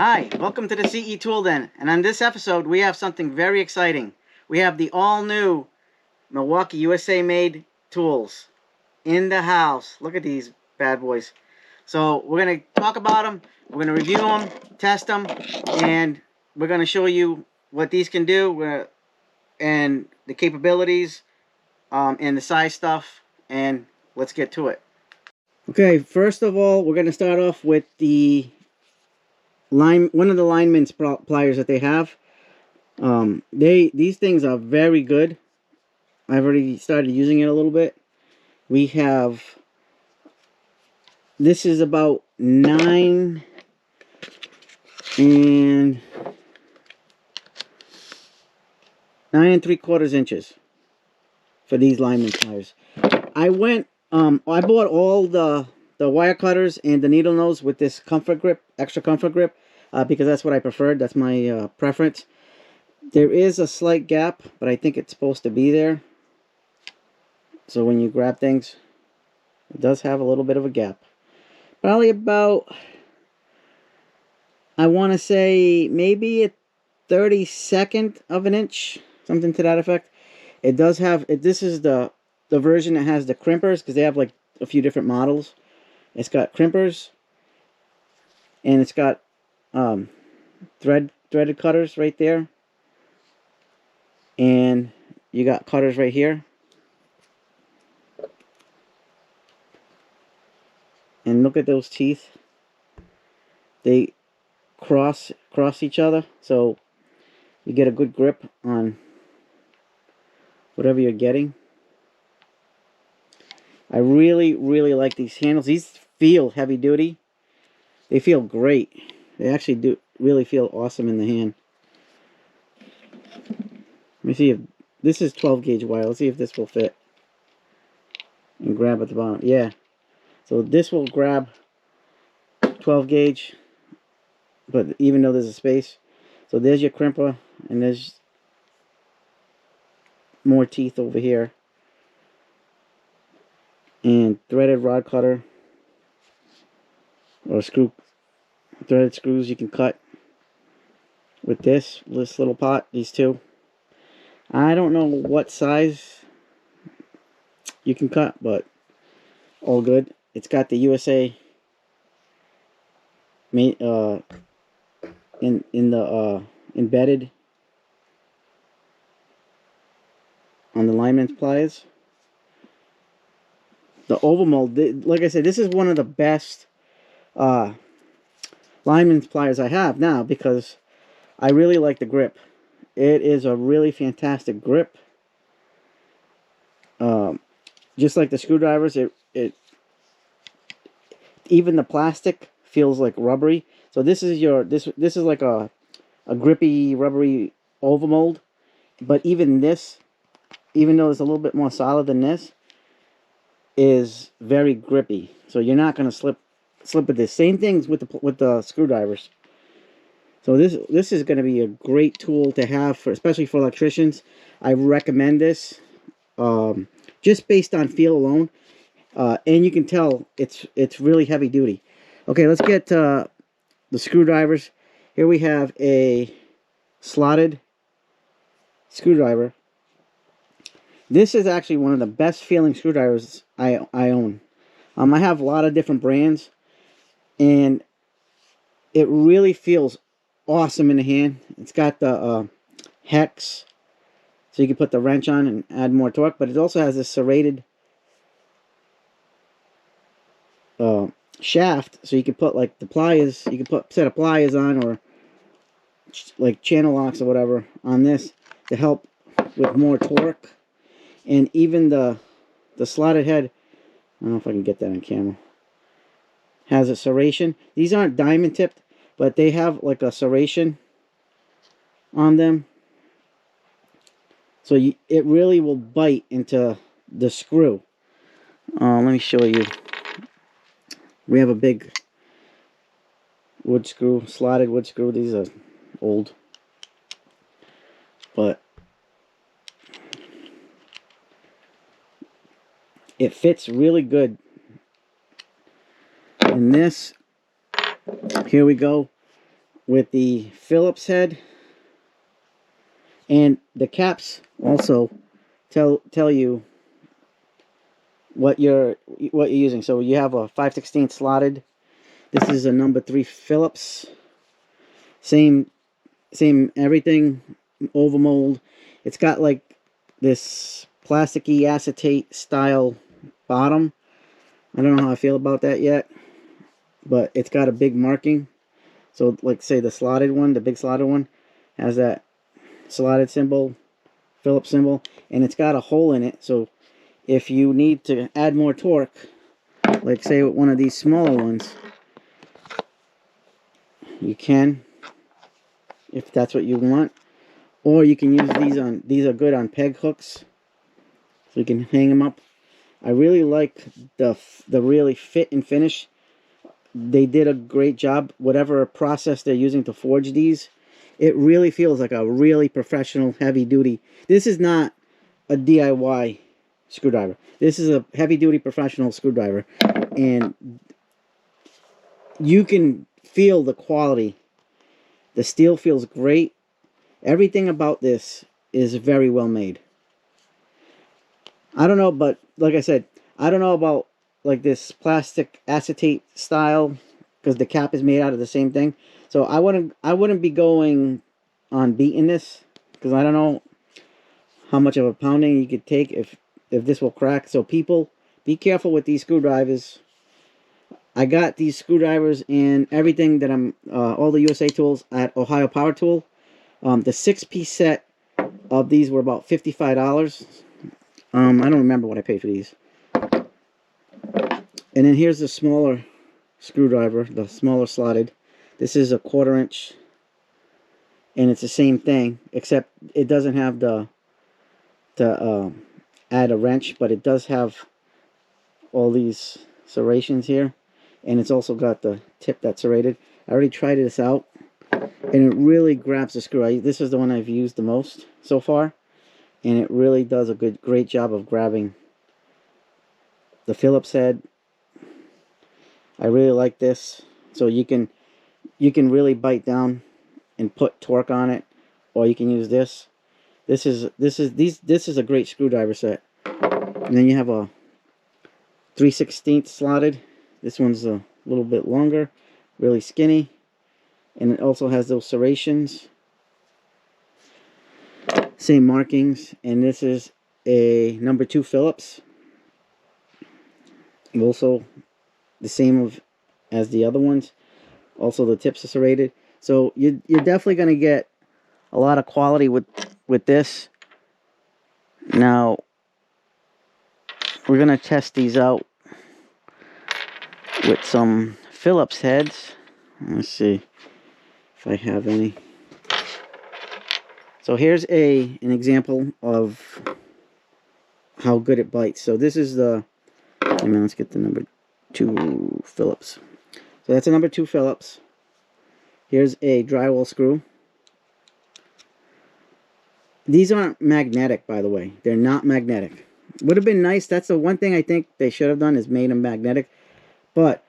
Hi, welcome to the CE Tool Den, and on this episode we have something very exciting. We have the all-new Milwaukee USA made tools in the house. Look at these bad boys. So we're going to talk about them, we're going to review them, test them, and we're going to show you what these can do and the capabilities and the size stuff, and let's get to it. Okay, first of all, we're going to start off with the one of the lineman's pliers that they have. These things are very good. I've already started using it a little bit. We have, this is about 9 and 3/4 inches for these lineman's pliers. I bought all the wire cutters and the needle nose with this comfort grip, extra comfort grip, because that's what I preferred. That's my preference. There is a slight gap, but I think it's supposed to be there. So when you grab things, it does have a little bit of a gap. Probably about, I want to say, maybe a 32nd of an inch, something to that effect. It does have, this is the version that has the crimpers, because they have like a few different models. It's got crimpers, and it's got threaded cutters right there, and you got cutters right here. And look at those teeth. They cross each other, so you get a good grip on whatever you're getting. I really like these handles. These feel heavy duty. They feel great. They actually do really feel awesome in the hand. Let me see if this is 12 gauge wire. Let's see if this will fit and grab at the bottom. Yeah. So this will grab 12 gauge, but even though there's a space. So there's your crimper, and there's more teeth over here. And threaded rod cutter, or threaded screws you can cut with this little pot, these two. I don't know what size you can cut, but all good. It's got the USA embedded on the lineman's pliers. The overmold, like I said, this is one of the best lineman's pliers I have now, because I really like the grip. It is a really fantastic grip. Just like the screwdrivers, even the plastic feels like rubbery. So this is this is like a grippy, rubbery overmold. But even this, even though it's a little bit more solid than this, is very grippy. So you're not going to slip with this. Same things with the screwdrivers. So this is going to be a great tool to have, especially for electricians. I recommend this, just based on feel alone, and you can tell it's really heavy duty. Okay, let's get the screwdrivers. Here we have a slotted screwdriver. This is actually one of the best feeling screwdrivers I own. I have a lot of different brands, and it really feels awesome in the hand. It's got the hex, so you can put the wrench on and add more torque, but it also has this serrated shaft, so you can put like the pliers, you can put set of pliers on, or like channel locks or whatever on this to help with more torque. And even the slotted head, I don't know if I can get that on camera, has a serration. These aren't diamond tipped, but they have like a serration on them, so it really will bite into the screw. Let me show you. We have a big wood screw, slotted wood screw. These are old, but it fits really good. And this, here we go. with the Phillips head, and the caps also tell you what you're using. So you have a 5/16 slotted. This is a number 3 Phillips. Same everything, oval mold. It's got like this plasticky acetate style bottom. I don't know how I feel about that yet, but it's got a big marking. So like say the slotted one, the big slotted one, has that slotted symbol, Phillips symbol, and it's got a hole in it. So if you need to add more torque, like say with one of these smaller ones, you can, if that's what you want. Or you can use these are good on peg hooks, so you can hang them up. I really like the really fit and finish. They did a great job. Whatever process they're using to forge these, it really feels like a really professional, heavy duty. This is not a DIY screwdriver. This is a heavy duty professional screwdriver, and you can feel the quality. The steel feels great. Everything about this is very well made. I don't know, but like I said, I don't know about like this plastic acetate style, because the cap is made out of the same thing. So I wouldn't be going on beating this, because I don't know how much of a pounding you could take if this will crack. So people, be careful with these screwdrivers. I got these screwdrivers and everything that all the USA tools at Ohio Power Tool. The 6-piece set of these were about $55. I don't remember what I paid for these. And then here's the smaller screwdriver, the smaller slotted. This is a 1/4 inch, and it's the same thing, except it doesn't have the add a wrench, but it does have all these serrations here, and it's also got the tip that's serrated. I already tried this out, and it really grabs the screw. This is the one I've used the most so far, and it really does a great job of grabbing the Phillips head. I really like this. So you can really bite down and put torque on it, or you can use this. This is a great screwdriver set. And then you have a 3/16 slotted. This one's a little bit longer, really skinny, and it also has those serrations. Same markings, and this is a number 2 Phillips. Also the same as the other ones. Also the tips are serrated. So you're definitely going to get a lot of quality with this. Now we're going to test these out with some Phillips heads. Let's see if I have any. So here's an example of how good it bites. So this is let's get the number 2 Phillips. So that's a number 2 Phillips. Here's a drywall screw. These aren't magnetic, by the way. They're not magnetic. Would have been nice. That's the one thing I think they should have done, is made them magnetic. But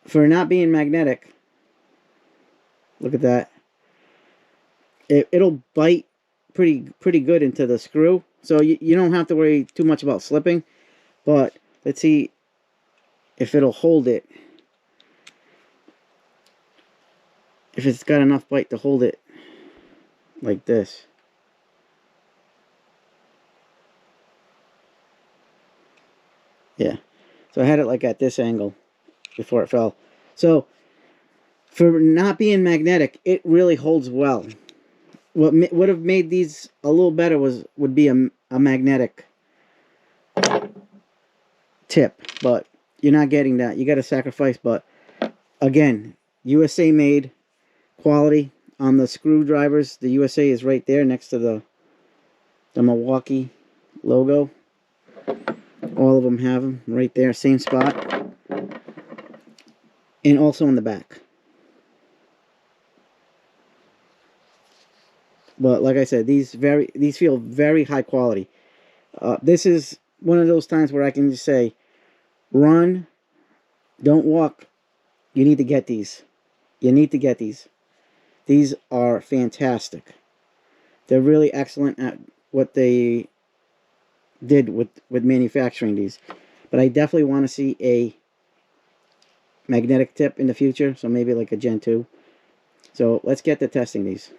for not being magnetic, look at that. It'll bite pretty good into the screw. So you don't have to worry too much about slipping. But let's see if it'll hold it. If it's got enough bite to hold it like this. Yeah. So I had it like at this angle before it fell. So for not being magnetic, it really holds well. What would have made these a little better would be a magnetic tip, but you're not getting that. You got to sacrifice. But again, USA made, quality on the screwdrivers. The USA is right there next to the Milwaukee logo. All of them have them right there, same spot, and also on the back. But like I said, these feel very high quality. This is one of those times where I can just say, run, don't walk. You need to get these. You need to get these. These are fantastic. They're really excellent at what they did with manufacturing these. But I definitely want to see a magnetic tip in the future, so maybe like a Gen 2. So let's get to testing these.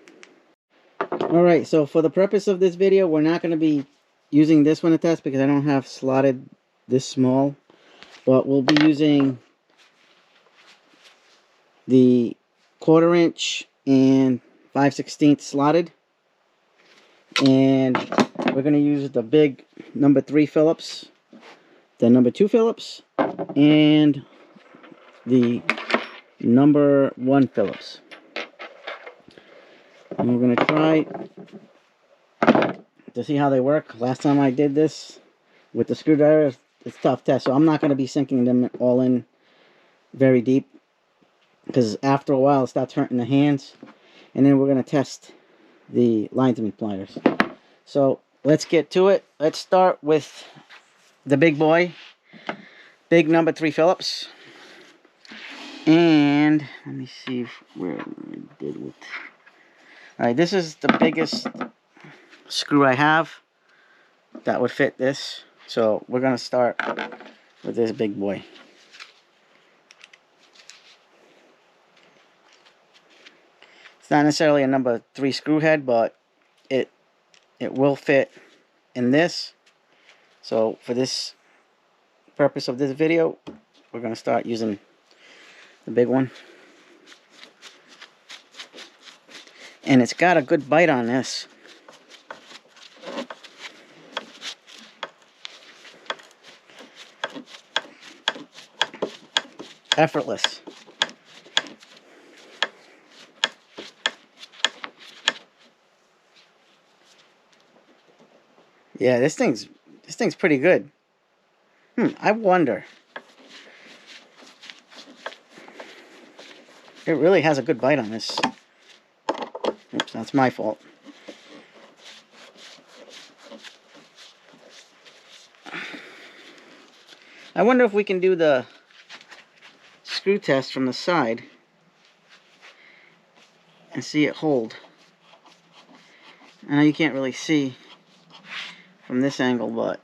Alright, so for the purpose of this video, we're not going to be using this one to test because I don't have slotted this small. But we'll be using the 1/4 inch and 5/16 slotted. And we're going to use the big number 3 Phillips, the number 2 Phillips, and the number 1 Phillips. And we're going to try to see how they work. Last time I did this with the screwdriver, it's a tough test, so I'm not going to be sinking them all in very deep, because after a while it starts hurting the hands. And then we're going to test the linesman pliers. So let's get to it. Let's start with the big boy, big number 3 Phillips. And let me see where I did with. Alright, this is the biggest screw I have that would fit this. So we're going to start with this big boy. It's not necessarily a number 3 screw head, but it will fit in this. So for this purpose of this video, we're going to start using the big one. And it's got a good bite on this. Effortless. Yeah, this thing's pretty good. I wonder. It really has a good bite on this. Oops, that's my fault. I wonder if we can do the screw test from the side and see it hold. I know you can't really see from this angle, but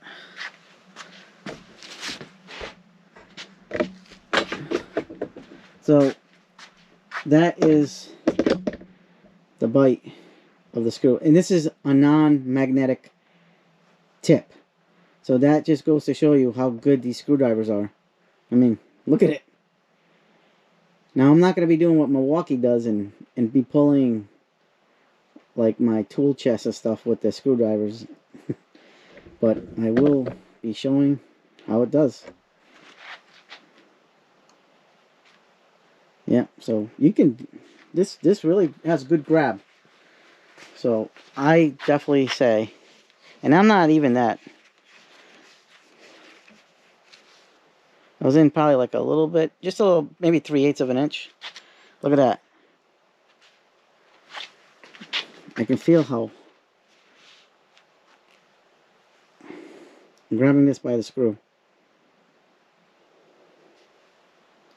so that is the bite of the screw, and this is a non-magnetic tip, so that just goes to show you how good these screwdrivers are. I mean, look at it. Now I'm not going to be doing what Milwaukee does and be pulling like my tool chest and stuff with the screwdrivers, but I will be showing how it does. Yeah, so you can, this really has good grab. So I definitely say, and I'm not even that. I was in probably like a little bit, just a little, maybe 3/8 of an inch. Look at that. I can feel how I'm grabbing this by the screw.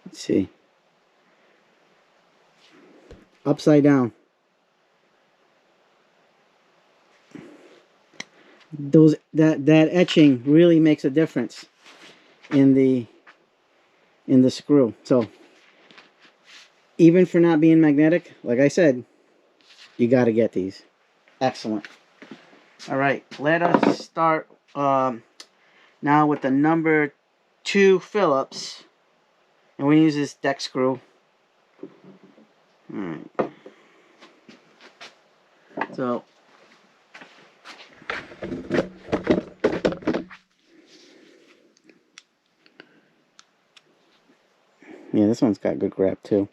Let's see. Upside down. That etching really makes a difference in the screw. So even for not being magnetic, like I said, you got to get these. Excellent. All right, let us start now with the number 2 Phillips, and we use this deck screw. All right. So yeah, this one's got good grab too.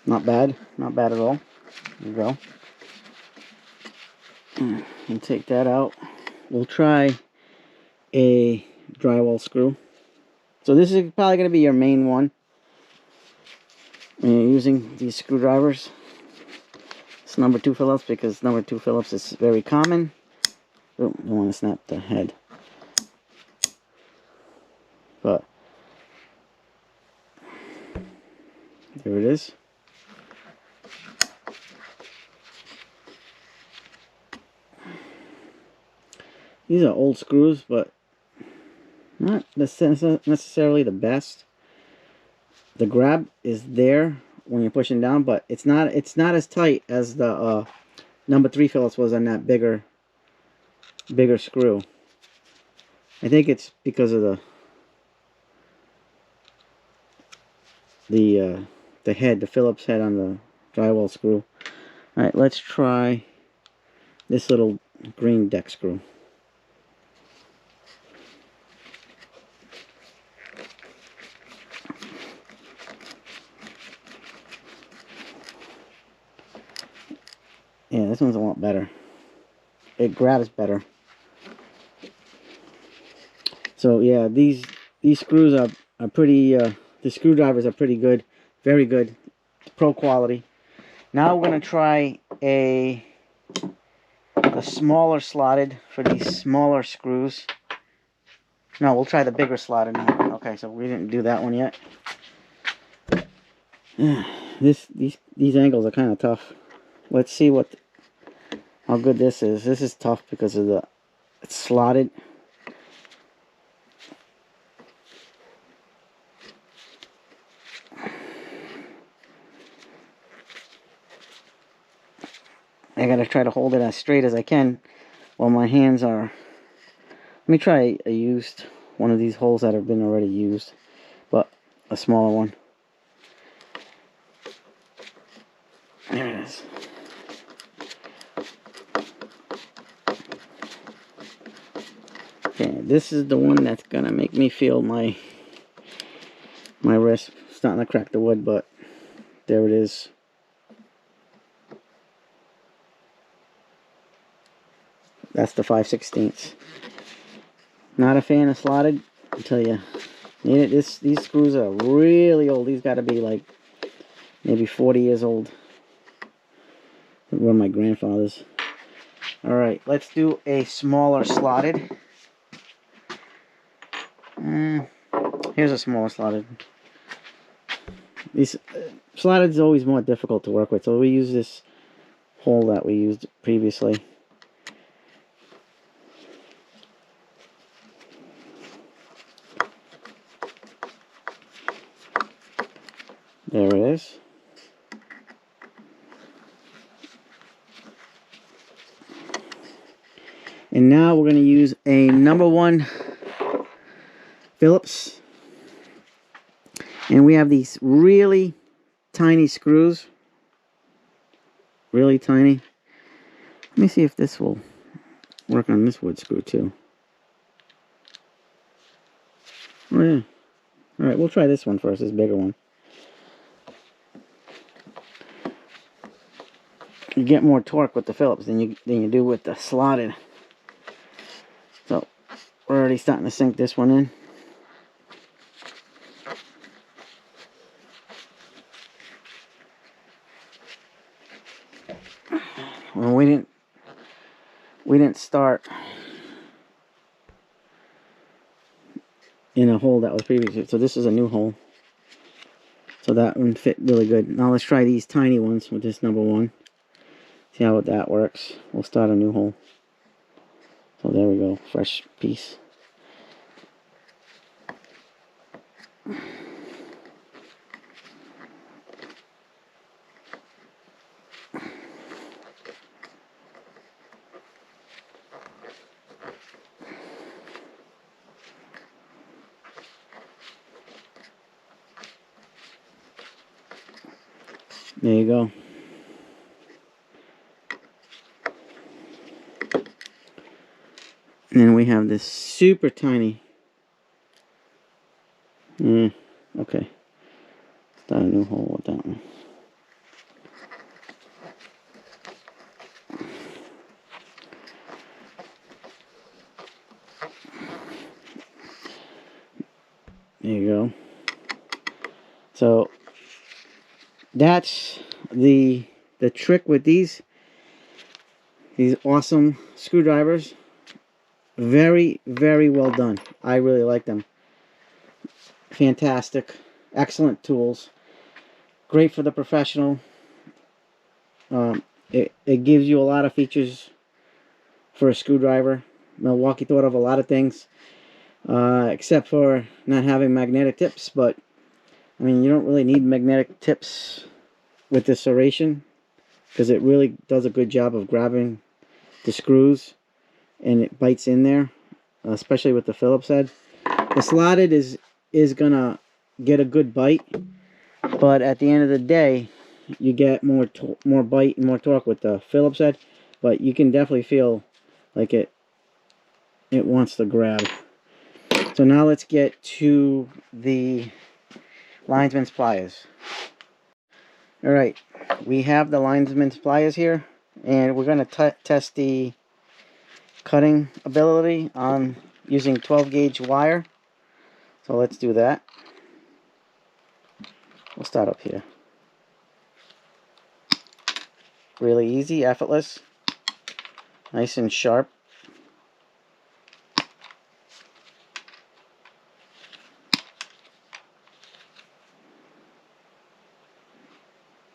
Not bad. Not bad at all. There you go. And take that out. we'll try a drywall screw. So this is probably going to be your main one when you're using these screwdrivers. It's number 2 Phillips because number 2 Phillips is very common. Oh, don't want to snap the head. But there it is. These are old screws, but not necessarily the best. The grab is there when you're pushing down, but it's not as tight as the number 3 Phillips was on that bigger screw. I think it's because of the head, the Phillips head on the drywall screw. All right, let's try this little green deck screw. Yeah, this one's a lot better. It grabs better. So yeah, these screws are pretty. The screwdrivers are pretty good, very good, pro quality. Now we're gonna try the smaller slotted for these smaller screws. No, we'll try the bigger slotted now. Okay, so we didn't do that one yet. These angles are kind of tough. Let's see how good this is. This is tough because of it's slotted. I gotta try to hold it as straight as I can while my hands are. Let me try one of these holes that have been already used, but a smaller one. There it is. Okay, this is the one that's gonna make me feel my wrist starting to crack the wood, but there it is. That's the 5/16. Not a fan of slotted until you need it. These screws are really old. These got to be like maybe 40 years old. They were my grandfather's. All right, let's do a smaller slotted. Here's a smaller slotted. These slotted is always more difficult to work with, so we use this hole that we used previously. There it is. And now we're going to use a number 1 Phillips. And we have these really tiny screws. Really tiny. Let me see if this will work on this wood screw too. Oh yeah. Alright, we'll try this one first, this bigger one. You get more torque with the Phillips than you do with the slotted. So we're already starting to sink this one in. Well, we didn't start in a hole that was previously, so this is a new hole. So that one fit really good. Now let's try these tiny ones with this number 1. See how that works. We'll start a new hole. So there we go, fresh piece. There you go. And then we have this super tiny. Okay. Start a new hole with that one. There you go. So that's the trick with these awesome screwdrivers. Very, very well done. I really like them. Fantastic. Excellent tools. Great for the professional. It gives you a lot of features for a screwdriver. Milwaukee thought of a lot of things, except for not having magnetic tips. But I mean, you don't really need magnetic tips with this serration, because it really does a good job of grabbing the screws, and it bites in there, especially with the Phillips head. The slotted is gonna get a good bite, but at the end of the day, you get more bite and more torque with the Phillips head. But you can definitely feel like it wants to grab. So now let's get to the linesman's pliers. All right, we have the linesman's pliers here, and we're going to test the cutting ability on using 12 gauge wire. So let's do that. We'll start up here. Really easy, effortless, nice and sharp.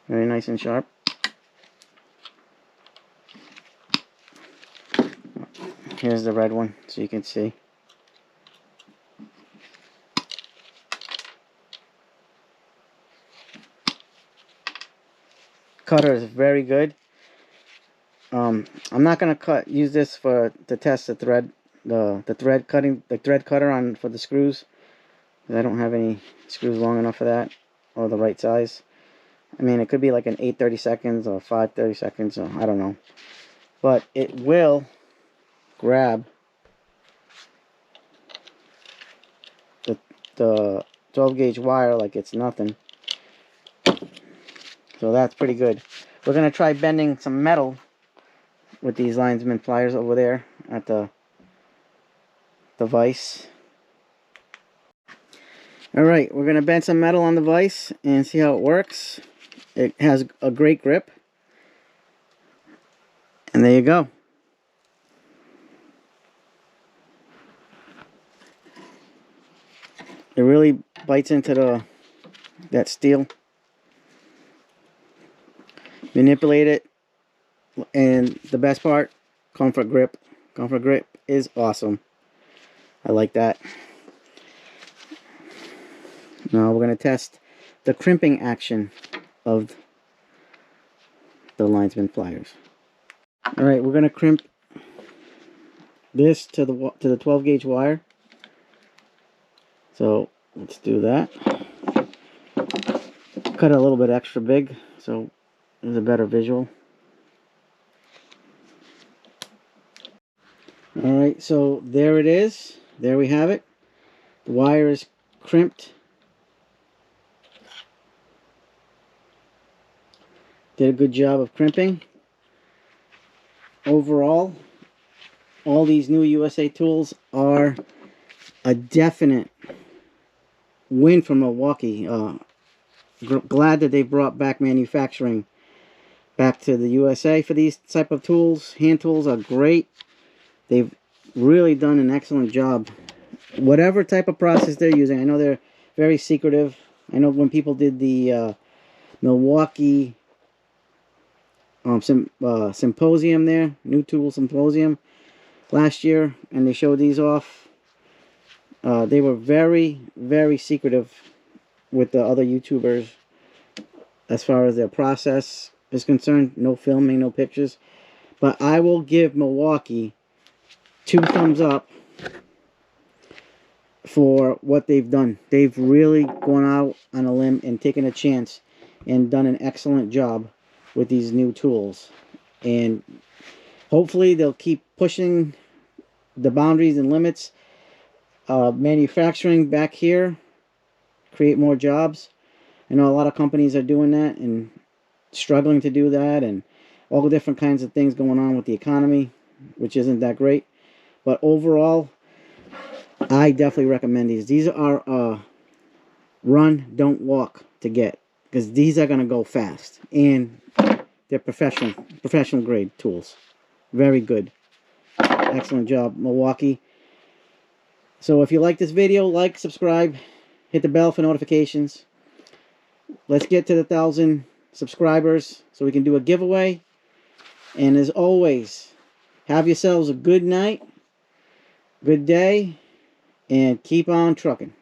Very nice and sharp. Here's the red one, so you can see. Cutter is very good. I'm not gonna use this to test the thread, the thread cutter on for the screws. I don't have any screws long enough for that, or the right size. I mean, it could be like an 8/32 or 5/32, or I don't know. But it will grab the 12 gauge wire like it's nothing. So that's pretty good. We're going to try bending some metal with these linesman pliers over there at the vise. Alright, we're going to bend some metal on the vise and see how it works. It has a great grip. And there you go. It really bites into that steel. Manipulate it, and the best part, comfort grip. Comfort grip is awesome. I like that. Now we're going to test the crimping action of the linesman pliers. All right, we're going to crimp this to the 12 gauge wire. So let's do that. Cut it a little bit extra big so there's a better visual. Alright, so there it is. There we have it. The wire is crimped. Did a good job of crimping. Overall, all these new USA tools are a definite win for Milwaukee. Glad that they brought back manufacturing back to the USA for these type of tools. Hand tools are great. They've really done an excellent job. Whatever type of process they're using, I know they're very secretive. I know when people did the Milwaukee symposium there, new tool symposium last year, and they showed these off, they were very, very secretive with the other YouTubers as far as their process is concerned. No filming, no pictures. But I will give Milwaukee 2 thumbs up for what they've done. They've really gone out on a limb and taken a chance and done an excellent job with these new tools. And hopefully they'll keep pushing the boundaries and limits of manufacturing back here, create more jobs. I know a lot of companies are doing that and struggling to do that, and all the different kinds of things going on with the economy, which isn't that great. But overall, I definitely recommend these. These are Run, don't walk to get, because these are going to go fast, and they're professional grade tools. Very good. Excellent job, Milwaukee. So if you like this video, like, subscribe, hit the bell for notifications. Let's get to the 1,000 subscribers so we can do a giveaway. And as always, have yourselves a good night, good day, and keep on trucking.